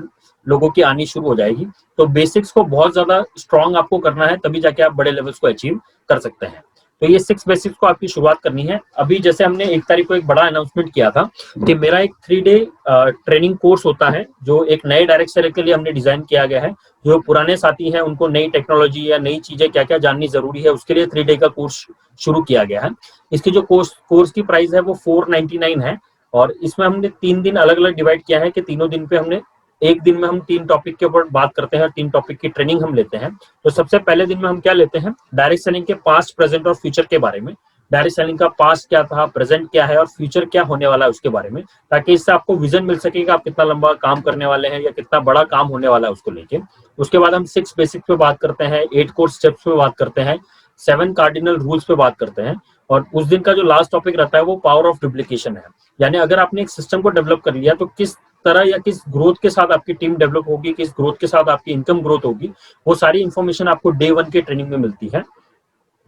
लोगों की आनी शुरू हो जाएगी। तो बेसिक्स को बहुत ज्यादा स्ट्रॉन्ग आपको करना है, तभी जाके आप बड़े लेवल्स को अचीव कर सकते हैं। तो ये 6 बेसिक्स को आपकी शुरुआत करनी है। अभी जैसे हमने 1 तारीख को एक बड़ा अनाउंसमेंट किया था कि मेरा एक 3 डे ट्रेनिंग कोर्स होता है, जो एक नए डायरेक्ट सेलर के लिए हमने डिजाइन किया गया है। जो पुराने साथी हैं उनको नई टेक्नोलॉजी या नई चीजें क्या क्या जाननी जरूरी है, उसके लिए 3 डे का कोर्स शुरू किया गया है। इसकी जो कोर्स की प्राइस है वो 499 है, और इसमें हमने 3 दिन अलग अलग डिवाइड किया है कि तीनों दिन पे हमने, एक दिन में हम 3 टॉपिक के ऊपर बात करते हैं और 3 टॉपिक की ट्रेनिंग हम लेते हैं। तो सबसे पहले दिन में हम क्या लेते हैं, डायरेक्ट सेलिंग के पास्ट, प्रेजेंट और फ्यूचर के बारे में। डायरेक्ट सेलिंग का पास्ट क्या था, प्रेजेंट क्या है और फ्यूचर क्या होने वाला है उसके बारे में, ताकि इससे आपको विजन मिल सके कि आप कितना लंबा काम करने वाले हैं या कितना बड़ा काम होने वाला है उसको लेके। उसके बाद हम 6 बेसिक पे बात करते हैं, 8 कोर स्टेप्स पे बात करते हैं, 7 कार्डिनल रूल्स पे बात करते हैं। और उस दिन का जो लास्ट टॉपिक रहता है वो पावर ऑफ डुप्लीकेशन है। यानी अगर आपने एक सिस्टम को डेवलप कर लिया तो किस तरह या किस ग्रोथ के साथ आपकी टीम डेवलप होगी, किस ग्रोथ के साथ आपकी इनकम ग्रोथ होगी, वो सारी इंफॉर्मेशन आपको डे 1 की ट्रेनिंग में मिलती है।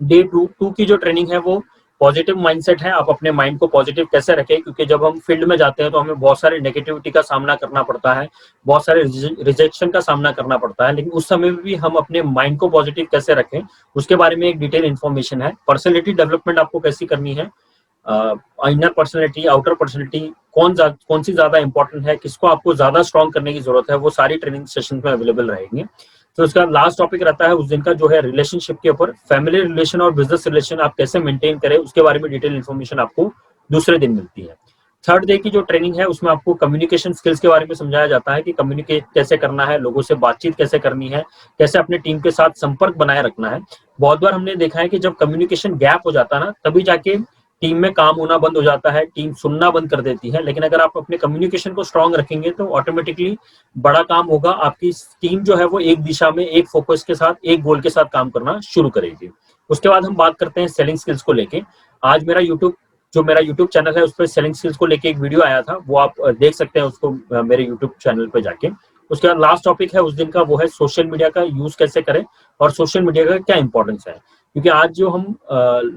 डे 2 की जो ट्रेनिंग है वो पॉजिटिव माइंडसेट है। आप अपने माइंड को पॉजिटिव कैसे रखें, क्योंकि जब हम फील्ड में जाते हैं तो हमें बहुत सारे नेगेटिविटी का सामना करना पड़ता है, बहुत सारे रिजेक्शन का सामना करना पड़ता है, लेकिन उस समय भी हम अपने माइंड को पॉजिटिव कैसे रखें उसके बारे में एक डिटेल इन्फॉर्मेशन है। पर्सनैलिटी डेवलपमेंट आपको कैसी करनी है, इनर पर्सनैलिटी, आउटर पर्सनैलिटी, कौन सी ज्यादा इंपॉर्टेंट है, किसको आपको ज्यादा स्ट्रॉन्ग करने की जरूरत है, वो सारी ट्रेनिंग सेशन में अवेलेबल रहेंगे। तो उसका लास्ट टॉपिक रहता है उस दिन का जो है रिलेशनशिप के ऊपर। फैमिली रिलेशन और बिजनेस रिलेशन आप कैसे मेंटेन करें उसके बारे में डिटेल इन्फॉर्मेशन आपको दूसरे दिन मिलती है। 3rd डे की जो ट्रेनिंग है उसमें आपको कम्युनिकेशन स्किल्स के बारे में समझाया जाता है कि कम्युनिकेट कैसे करना है, लोगों से बातचीत कैसे करनी है, कैसे अपने टीम के साथ संपर्क बनाए रखना है। बहुत बार हमने देखा है कि जब कम्युनिकेशन गैप हो जाता है ना, तभी जाके टीम में काम होना बंद हो जाता है, टीम सुनना बंद कर देती है। लेकिन अगर आप अपने कम्युनिकेशन को स्ट्रांग रखेंगे तो ऑटोमेटिकली बड़ा काम होगा, आपकी टीम जो है वो एक दिशा में, एक फोकस के साथ, एक गोल के साथ काम करना शुरू करेगी। उसके बाद हम बात करते हैं सेलिंग स्किल्स को लेके। आज मेरा यूट्यूब चैनल है उस पर सेलिंग स्किल्स को लेके एक वीडियो आया था, वो आप देख सकते हैं उसको मेरे यूट्यूब चैनल पे जाके। उसके बाद लास्ट टॉपिक है उस दिन का, वो है सोशल मीडिया का यूज कैसे करें और सोशल मीडिया का क्या इंपॉर्टेंस है। क्योंकि आज जो हम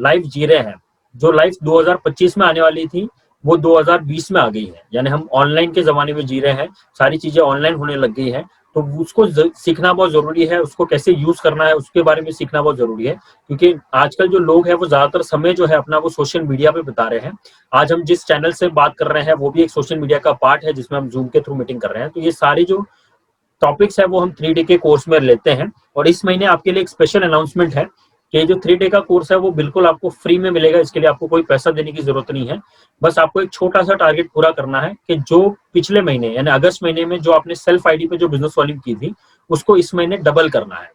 लाइफ जी रहे हैं, जो लाइफ 2025 में आने वाली थी वो 2020 में आ गई है, यानी हम ऑनलाइन के जमाने में जी रहे हैं, सारी चीजें ऑनलाइन होने लग गई है। तो उसको सीखना बहुत जरूरी है, उसको कैसे यूज करना है उसके बारे में सीखना बहुत जरूरी है। क्योंकि आजकल जो लोग हैं वो ज्यादातर समय जो है अपना वो सोशल मीडिया पे बिता रहे हैं। आज हम जिस चैनल से बात कर रहे हैं वो भी एक सोशल मीडिया का पार्ट है, जिसमें हम जूम के थ्रू मीटिंग कर रहे हैं। तो ये सारी जो टॉपिक्स है वो हम 3 डे के कोर्स में लेते हैं। और इस महीने आपके लिए एक स्पेशल अनाउंसमेंट है कि जो 3 डे का कोर्स है वो बिल्कुल आपको फ्री में मिलेगा। इसके लिए आपको कोई पैसा देने की जरूरत नहीं है। बस आपको एक छोटा सा टारगेट पूरा करना है कि जो पिछले महीने यानी अगस्त महीने में जो आपने सेल्फ आईडी पे जो बिजनेस वॉल्यूम की थी उसको इस महीने डबल करना है।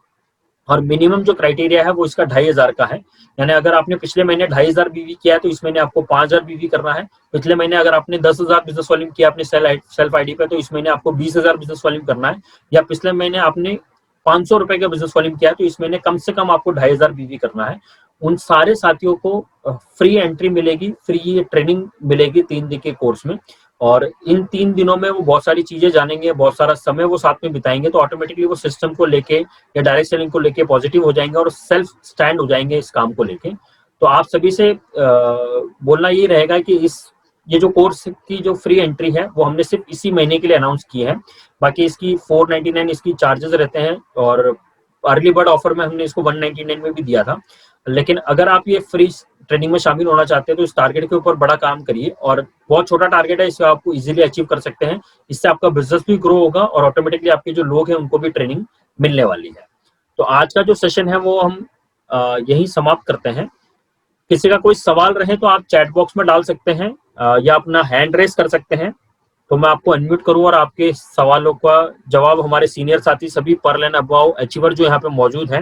और मिनिमम जो क्राइटेरिया है वो इसका 2,500 का है। यानी अगर आपने पिछले महीने 2,500 बीवी किया है तो इस महीने आपको 5,000 बीवी करना है। पिछले महीने अगर आपने 10,000 बिजनेस वॉल्यूम किया अपने सेल्फ आईडी पे तो इस महीने आपको 20,000 बिजनेस वॉल्यूम करना है। या पिछले महीने आपने 500 रुपए का बिजनेस वॉल्यूम किया तो इस महीने कम से कम आपको 2,500 बीवी करना है। उन सारे साथियों को फ्री एंट्री मिलेगी, फ्री ट्रेनिंग मिलेगी 3 दिन के कोर्स में। और इन 3 दिनों में वो बहुत सारी चीजें जानेंगे, बहुत सारा समय वो साथ में बिताएंगे, तो ऑटोमेटिकली वो सिस्टम को लेके या डायरेक्ट सेलिंग को लेके पॉजिटिव हो जाएंगे और सेल्फ स्टैंड हो जाएंगे इस काम को लेके। तो आप सभी से बोलना ये रहेगा कि ये जो कोर्स की जो फ्री एंट्री है वो हमने सिर्फ इसी महीने के लिए अनाउंस की है। बाकी इसकी 499 इसकी चार्जेस रहते हैं और अर्ली बर्ड ऑफर में हमने इसको 199 में भी दिया था। लेकिन अगर आप ये फ्री ट्रेनिंग में शामिल होना चाहते हैं तो इस टारगेट के ऊपर बड़ा काम करिए। और बहुत छोटा टारगेट है, इससे आपको इजीली अचीव कर सकते हैं। इससे आपका बिजनेस भी ग्रो होगा और ऑटोमेटिकली आपके जो लोग हैं उनको भी ट्रेनिंग मिलने वाली है। तो आज का जो सेशन है वो हम यही समाप्त करते हैं। किसी का कोई सवाल रहे तो आप चैट बॉक्स में डाल सकते हैं या अपना हैंड रेस कर सकते हैं, तो मैं आपको अनम्यूट करूं और आपके सवालों का जवाब हमारे सीनियर साथी सभी पर्ल एंड अबव अचीवर जो यहाँ पे मौजूद हैं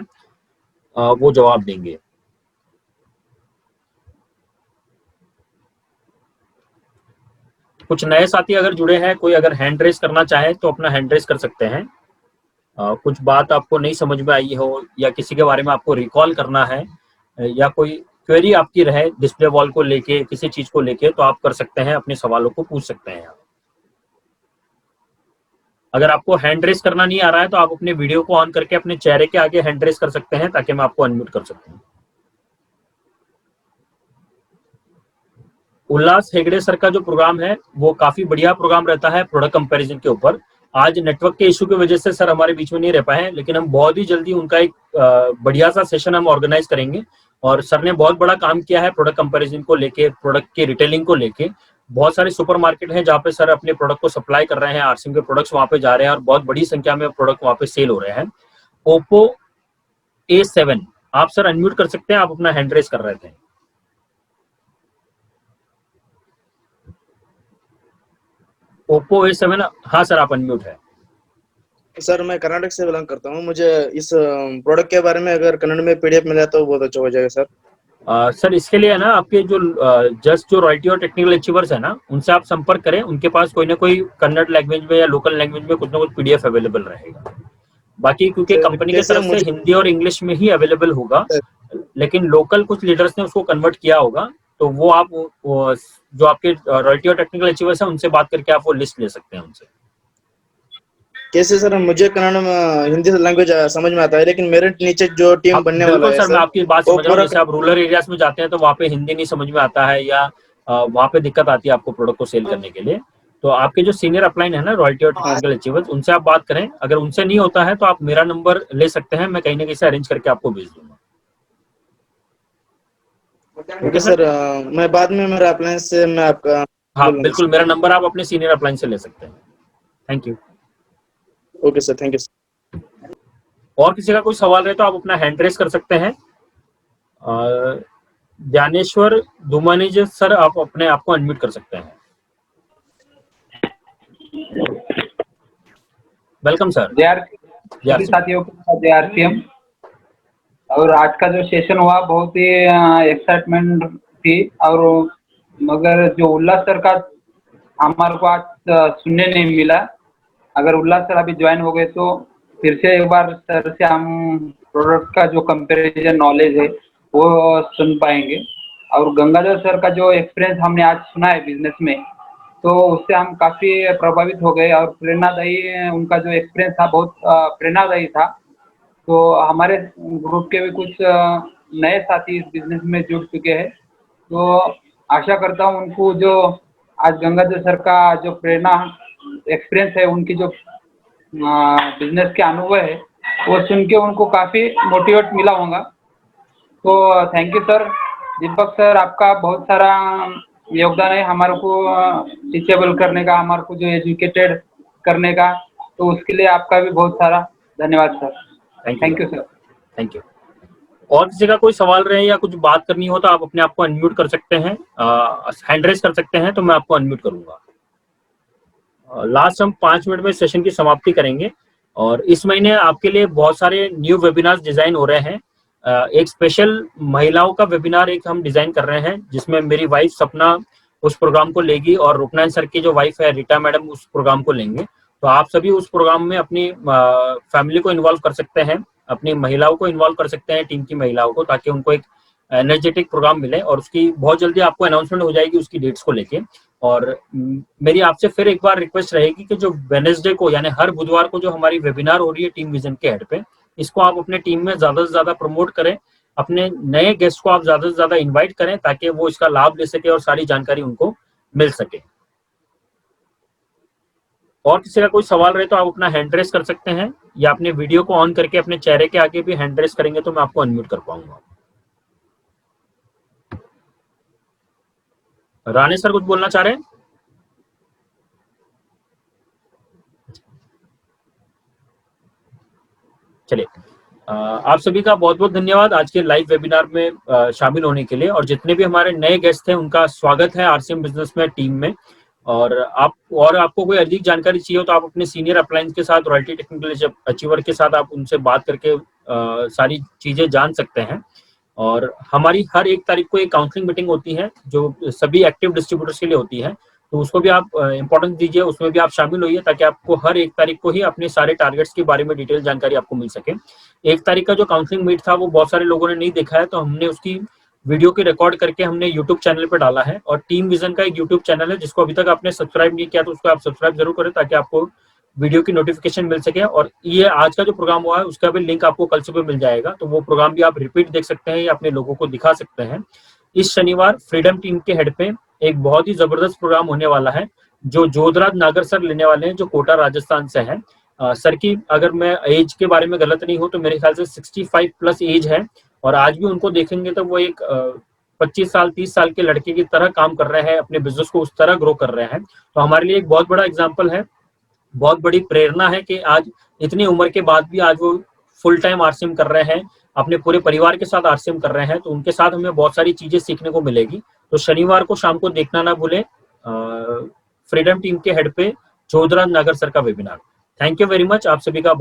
वो जवाब देंगे। कुछ नए साथी अगर जुड़े हैं, कोई अगर हैंड रेस करना चाहे तो अपना हैंड रेस कर सकते हैं। कुछ बात आपको नहीं समझ में आई हो या किसी के बारे में आपको रिकॉल करना है या कोई क्वेरी आपकी रहे डिस्प्ले वॉल को लेके, किसी चीज को लेके, तो आप कर सकते हैं, अपने सवालों को पूछ सकते हैं। अगर आपको हैंड रेस करना नहीं आ रहा है तो आप अपने वीडियो को ऑन करके अपने चेहरे के आगे हैंड रेस कर सकते हैं ताकि मैं आपको अनम्यूट कर सकूं। उल्लास हेगड़े सर का जो प्रोग्राम है वो काफी बढ़िया प्रोग्राम रहता है प्रोडक्ट कंपैरिजन के ऊपर। आज नेटवर्क के इशू की वजह से सर हमारे बीच में नहीं रह पाए हैं, लेकिन हम बहुत ही जल्दी उनका एक बढ़िया सा सेशन हम ऑर्गेनाइज करेंगे। और सर ने बहुत बड़ा काम किया है प्रोडक्ट कंपैरिजन को लेके, प्रोडक्ट के रिटेलिंग को लेके। बहुत सारे सुपरमार्केट हैं जहाँ पे सर अपने प्रोडक्ट को सप्लाई कर रहे हैं, आरसीएम के प्रोडक्ट्स वहाँ पे जा रहे हैं और बहुत बड़ी संख्या में प्रोडक्ट वहाँ पे सेल हो रहे हैं। ओप्पो A7, आप सर अनम्यूट कर सकते हैं, आप अपना हैंड रेस कर रहे थे। ओप्पो A7, हाँ सर आप अनम्यूट है। सर मैं कर्नाटक से बिलोंग करता हूँ। मुझे इस प्रोडक्ट के बारे में अगर कन्नड़ में पीडीएफ मिला तो बहुत अच्छा हो जाएगा सर। सर इसके लिए है ना, आपके जो जस्ट जो रॉयल्टी और टेक्निकल अचीवर्स है ना, उनसे आप संपर्क करें। उनके पास कोई ना कोई कन्नड़ लैंग्वेज में या लोकल लैंग्वेज में कुछ ना कुछ पीडीएफ अवेलेबल रहेगा। बाकी क्योंकि कंपनी की तरफ से हिंदी और इंग्लिश में ही अवेलेबल होगा, लेकिन लोकल कुछ लीडर्स ने उसको कन्वर्ट किया होगा, तो वो आप जो आपके रॉयल्टी और टेक्निकल अचीवर्स हैं उनसे बात करके आप वो लिस्ट ले सकते हैं उनसे। कैसे सर? मुझे कन्नड़ में हिंदी लैंग्वेज समझ में आता है, लेकिन मेरे नीचे जो टीम बनने वाला है सर, मैं आपकी बात समझ रहा हूँ। जैसे आप रूरल एरियाज में जाते हैं तो वहाँ पे हिंदी नहीं समझ में आता है या वहाँ पे दिक्कत आती है आपको प्रोडक्ट को सेल करने के लिए, तो आपके जो सीनियर अपलाइन है ना रॉयल्टी और टेक्निकल अचीवर्स, उनसे आप बात करें। अगर उनसे नहीं होता है तो आप मेरा नंबर ले सकते हैं, मैं कहीं ना कहीं से अरेंज करके आपको भेज दूंगा। ओके सर, मैं बाद में मेरा अपलाइन से मैं आपका, हाँ बिल्कुल, मेरा नंबर आप अपने सीनियर अपलाइन से ले सकते हैं। Thank you. Okay sir, thank you. और किसी का कोई सवाल रहे तो आप अपना हैंड रेस कर सकते हैं। ज्ञानेश्वर धुमानी जी सर, आप अपने आप को अनम्यूट कर सकते हैं। Welcome sir. सभी साथियों के साथ आरसीएम। और आज का जो सेशन हुआ बहुत ही एक्साइटमेंट थी, और मगर जो उल्लास सर का हमारे को आज सुनने नहीं मिला। अगर उल्लास सर अभी ज्वाइन हो गए तो फिर से एक बार सर से हम प्रोडक्ट का जो कंपैरिजन नॉलेज है वो सुन पाएंगे। और गंगाधर सर का जो एक्सपीरियंस हमने आज सुना है बिजनेस में, तो उससे हम काफ़ी प्रभावित हो गए, और प्रेरणादायी उनका जो एक्सपीरियंस था बहुत प्रेरणादायी था। तो हमारे ग्रुप के भी कुछ नए साथी इस बिजनेस में जुड़ चुके हैं, तो आशा करता हूँ उनको जो आज गंगाधर सर का जो प्रेरणा एक्सपीरियंस है, उनकी जो बिजनेस के अनुभव है, वो सुन के उनको काफ़ी मोटिवेट मिला होगा। तो thank you sir. Deepak sir, आपका बहुत सारा योगदान है हमारे को टीचेबल करने का, हमारे को जो एजुकेटेड करने का, तो उसके लिए आपका भी बहुत सारा धन्यवाद sir. Thank you sir. Thank you. और किसी का कोई सवाल रहे या कुछ बात करनी हो तो आप अपने आप को अनम्यूट कर सकते हैं, हैंड रेज कर सकते हैं, तो मैं आपको अनम्यूट करूंगा। लास्ट हम 5 मिनट में सेशन की समाप्ति करेंगे, और इस महीने आपके लिए बहुत सारे न्यू वेबिनार्स डिजाइन हो रहे हैं। एक स्पेशल महिलाओं का वेबिनार एक हम डिजाइन कर रहे हैं, जिसमें मेरी वाइफ सपना उस प्रोग्राम को लेगी और रुकनैन सर की जो वाइफ है रीटा मैडम उस प्रोग्राम को लेंगे। तो आप सभी उस प्रोग्राम में अपनी फैमिली को इन्वॉल्व कर सकते हैं, अपनी महिलाओं को इन्वॉल्व कर सकते हैं, टीम की महिलाओं को, ताकि उनको एक एनर्जेटिक प्रोग्राम मिले। और उसकी बहुत जल्दी आपको अनाउंसमेंट हो जाएगी उसकी डेट्स को लेके। और मेरी आपसे फिर एक बार रिक्वेस्ट रहेगी कि जो वेडनेसडे को यानी हर बुधवार को जो हमारी वेबिनार हो रही है टीम विजन के हेड पे, इसको आप अपने टीम में ज्यादा से ज्यादा प्रमोट करें, अपने नए गेस्ट को आप ज्यादा से ज्यादा इन्वाइट करें, ताकि वो इसका लाभ ले सके और सारी जानकारी उनको मिल सके। और किसी का कोई सवाल रहे तो आप अपना हैंड रेस कर सकते हैं, या अपने वीडियो को ऑन करके अपने चेहरे के आगे भी हैंड रेस करेंगे तो मैं आपको अनम्यूट कर पाऊंगा। राणे सर कुछ बोलना चाह रहे हैं? चलिए, आप सभी का बहुत बहुत धन्यवाद आज के लाइव वेबिनार में शामिल होने के लिए। और जितने भी हमारे नए गेस्ट हैं उनका स्वागत है आरसीएम बिजनेस में टीम में। और आपको कोई अधिक जानकारी चाहिए हो तो आप अपने सीनियर अपलायंस के साथ, रॉयल्टी टेक्निकल अचीवर के साथ आप उनसे बात करके सारी चीजें जान सकते हैं। और हमारी हर 1 तारीख को एक काउंसलिंग मीटिंग होती है जो सभी एक्टिव डिस्ट्रीब्यूटर्स के लिए होती है, तो उसको भी आप इंपॉर्टेंस दीजिए, उसमें भी आप शामिल होइए, ताकि आपको हर 1 तारीख को ही अपने सारे टारगेट्स के बारे में डिटेल जानकारी आपको मिल सके। 1 तारीख का जो काउंसलिंग मीट था वो बहुत सारे लोगों ने नहीं देखा है, तो हमने उसकी वीडियो की रिकॉर्ड करके हमने यूट्यूब चैनल पर डाला है। और टीम विजन का एक यूट्यूब चैनल है, जिसको अभी तक आपने सब्सक्राइब नहीं किया तो उसको आप सब्सक्राइब जरूर करें, ताकि आपको वीडियो की नोटिफिकेशन मिल सके। और ये आज का जो प्रोग्राम हुआ है उसका भी लिंक आपको कल सुबह मिल जाएगा, तो वो प्रोग्राम भी आप रिपीट देख सकते हैं या अपने लोगों को दिखा सकते हैं। इस शनिवार फ्रीडम टीम के हेड पे एक बहुत ही जबरदस्त प्रोग्राम होने वाला है, जो जोधराज नागर सर लेने वाले हैं, जो कोटा राजस्थान से है। सर की अगर मैं एज के बारे में गलत नहीं हूँ तो मेरे ख्याल से 65 प्लस एज है, और आज भी उनको देखेंगे तो वो एक 25 साल 30 साल के लड़के की तरह काम कर रहे हैं, अपने बिजनेस को उस तरह ग्रो कर रहे हैं। तो हमारे लिए एक बहुत बड़ा एग्जाम्पल है, बहुत बड़ी प्रेरणा है कि आज इतनी उम्र के बाद भी आज वो फुल टाइम आरसीएम कर रहे हैं, अपने पूरे परिवार के साथ आरसीएम कर रहे हैं। तो उनके साथ हमें बहुत सारी चीजें सीखने को मिलेगी। तो शनिवार को शाम को देखना ना भूलें फ्रीडम टीम के हेड पे जोधराज नागर सर का webinar. Thank you very much, आप सभी का बहुत